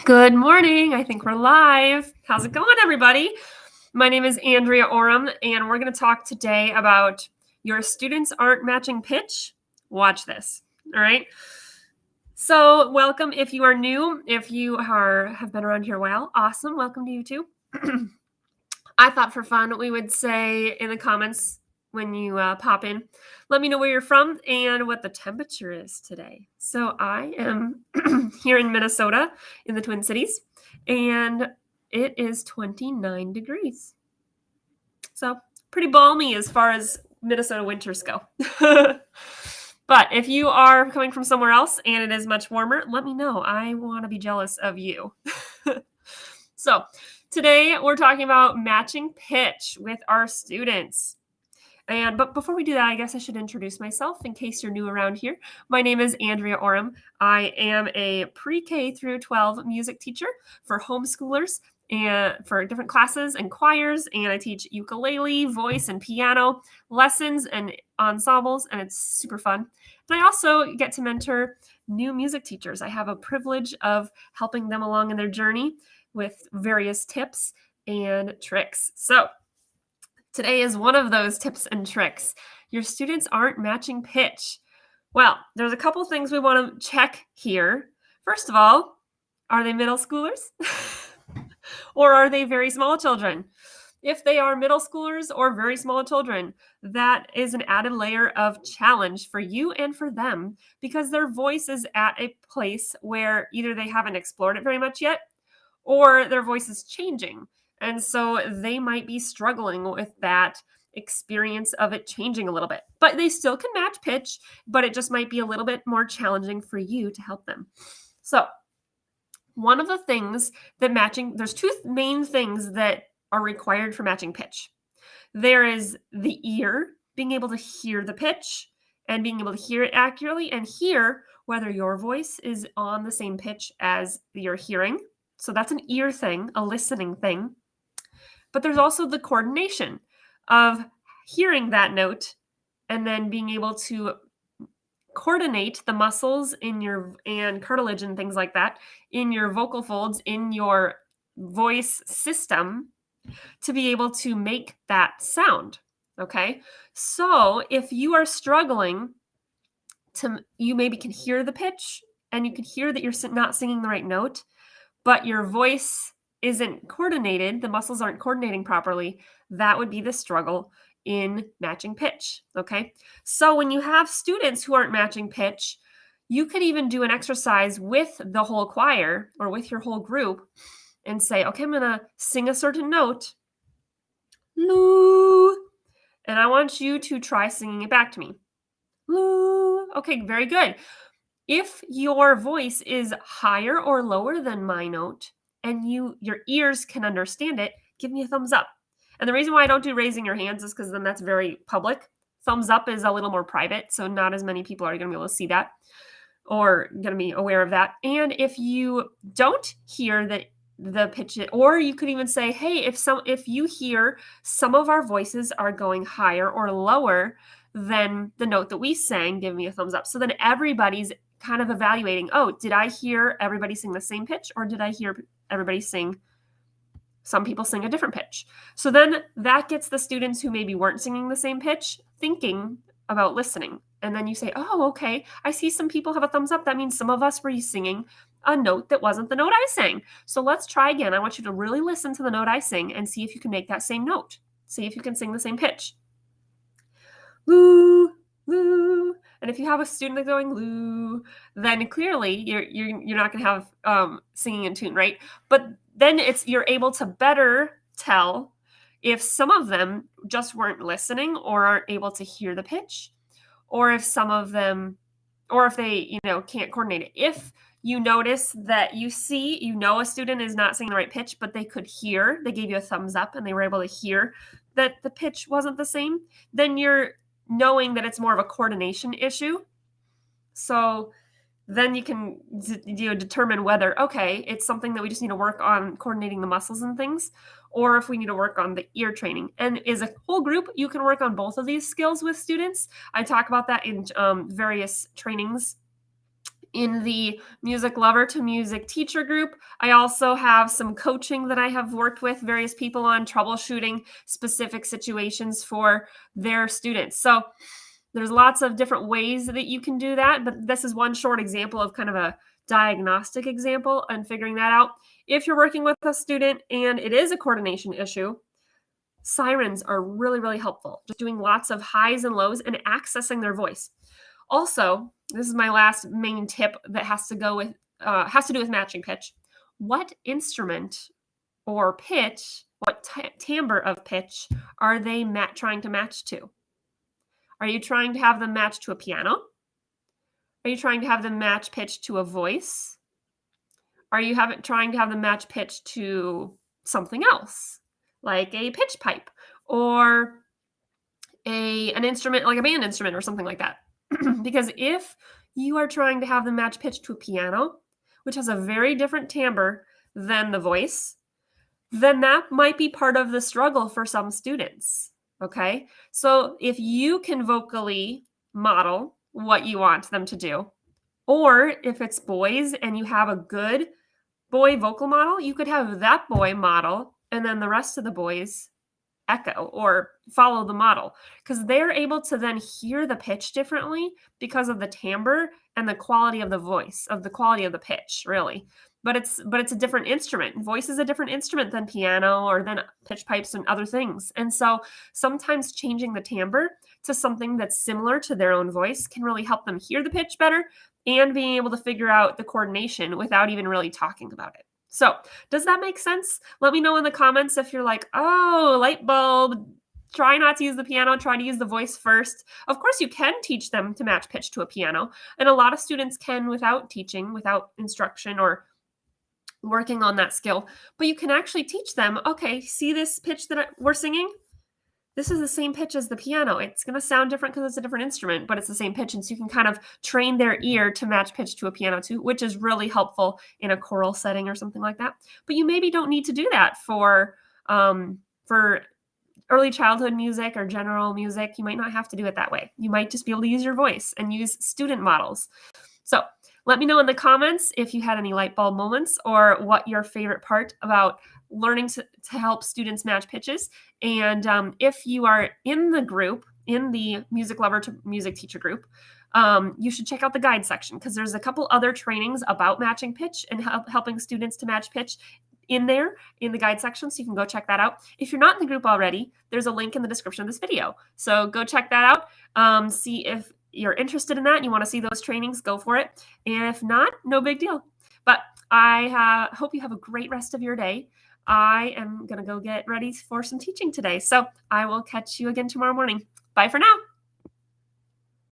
Good morning. I think we're live. How's it going, everybody? My name is Andrea Oram, and we're going to talk today about your students aren't matching pitch. Watch this. All right. So, welcome if you are new. If you have been around here a while, awesome. Welcome to you too. I thought for fun we would say in the comments when you pop in, let me know where you're from and what the temperature is today. So I am here in Minnesota in the Twin Cities, and it is 29 degrees. So pretty balmy as far as Minnesota winters go. But if you are coming from somewhere else and it is much warmer, let me know. I want to be jealous of you. So today we're talking about matching pitch with our students. But before we do that, I guess I should introduce myself in case you're new around here. My name is Andrea Oram. I am a pre-K through 12 music teacher for homeschoolers and for different classes and choirs, and I teach ukulele, voice, and piano lessons and ensembles, and it's super fun. And I also get to mentor new music teachers. I have a privilege of helping them along in their journey with various tips and tricks. So today is one of those tips and tricks. Your students aren't matching pitch. Well, there's a couple things we want to check here. First of all, are they middle schoolers? Or are they very small children? If they are middle schoolers or very small children, that is an added layer of challenge for you and for them because their voice is at a place where either they haven't explored it very much yet or their voice is changing. And so they might be struggling with that experience of it changing a little bit. But they still can match pitch, but it just might be a little bit more challenging for you to help them. So one of the things that there's two main things that are required for matching pitch. There is the ear, being able to hear the pitch and being able to hear it accurately and hear whether your voice is on the same pitch as you're hearing. So that's an ear thing, a listening thing. But there's also the coordination of hearing that note and then being able to coordinate the muscles and cartilage and things like that in your vocal folds, in your voice system to be able to make that sound. Okay. So if you are struggling you maybe can hear the pitch and you can hear that you're not singing the right note, but your voice isn't coordinated, the muscles aren't coordinating properly, that would be the struggle in matching pitch, okay? So when you have students who aren't matching pitch, you could even do an exercise with the whole choir or with your whole group and say, okay, I'm gonna sing a certain note, Loo, and I want you to try singing it back to me. Loo. Okay, very good. If your voice is higher or lower than my note and your ears can understand it, give me a thumbs up. And the reason why I don't do raising your hands is because then that's very public. Thumbs up is a little more private, so not as many people are going to be able to see that or going to be aware of that. And if you don't hear the pitch, or you could even say, hey, if you hear some of our voices are going higher or lower than the note that we sang, give me a thumbs up. So then everybody's kind of evaluating, oh, did I hear everybody sing the same pitch or did I hear everybody some people sing a different pitch? So then that gets the students who maybe weren't singing the same pitch thinking about listening. And then you say, oh, okay, I see some people have a thumbs up. That means some of us were singing a note that wasn't the note I sang. So let's try again. I want you to really listen to the note I sing and see if you can make that same note. See if you can sing the same pitch. Loo, loo. And if you have a student that's going loo, then clearly you're not going to have singing in tune, right? But then you're able to better tell if some of them just weren't listening or aren't able to hear the pitch, or if some of them, or if they can't coordinate it. If you notice that a student is not singing the right pitch, but they gave you a thumbs up and they were able to hear that the pitch wasn't the same, then you're knowing that it's more of a coordination issue. So then you can determine whether, okay, it's something that we just need to work on coordinating the muscles and things, or if we need to work on the ear training. And as a whole group, you can work on both of these skills with students. I talk about that in various trainings In the Music Lover to Music Teacher group, I also have some coaching that I have worked with various people on, troubleshooting specific situations for their students. So there's lots of different ways that you can do that, but this is one short example of kind of a diagnostic example and figuring that out. If you're working with a student and it is a coordination issue, sirens are really, really helpful. Just doing lots of highs and lows and accessing their voice. Also, this is my last main tip that has to do with matching pitch. What instrument or pitch, what timbre of pitch are they trying to match to? Are you trying to have them match to a piano? Are you trying to have them match pitch to a voice? Are you trying to have them match pitch to something else, like a pitch pipe or an instrument like a band instrument or something like that? Because if you are trying to have them match pitch to a piano, which has a very different timbre than the voice, then that might be part of the struggle for some students. Okay. So if you can vocally model what you want them to do, or if it's boys and you have a good boy vocal model, you could have that boy model and then the rest of the boys echo or follow the model, because they're able to then hear the pitch differently because of the timbre and the quality of the voice, of the quality of the pitch, really. But it's a different instrument. Voice is a different instrument than piano or than pitch pipes and other things. And so sometimes changing the timbre to something that's similar to their own voice can really help them hear the pitch better and being able to figure out the coordination without even really talking about it. So, does that make sense? Let me know in the comments if you're like, oh, light bulb, try not to use the piano, try to use the voice first. Of course, you can teach them to match pitch to a piano, and a lot of students can without teaching, without instruction or working on that skill. But you can actually teach them, okay, see this pitch that we're singing? This is the same pitch as the piano. It's going to sound different because it's a different instrument, but it's the same pitch. And so you can kind of train their ear to match pitch to a piano too, which is really helpful in a choral setting or something like that. But you maybe don't need to do that for early childhood music or general music. You might not have to do it that way. You might just be able to use your voice and use student models. So let me know in the comments if you had any light bulb moments or what your favorite part about learning to help students match pitches. And if you are in the group, in the Music Lover to Music Teacher group, you should check out the guide section because there's a couple other trainings about matching pitch and helping students to match pitch in there in the guide section. So you can go check that out. If you're not in the group already, there's a link in the description of this video. So go check that out. See if you're interested in that and you want to see those trainings, go for it. And if not, no big deal. But I hope you have a great rest of your day. I am going to go get ready for some teaching today. So I will catch you again tomorrow morning. Bye for now.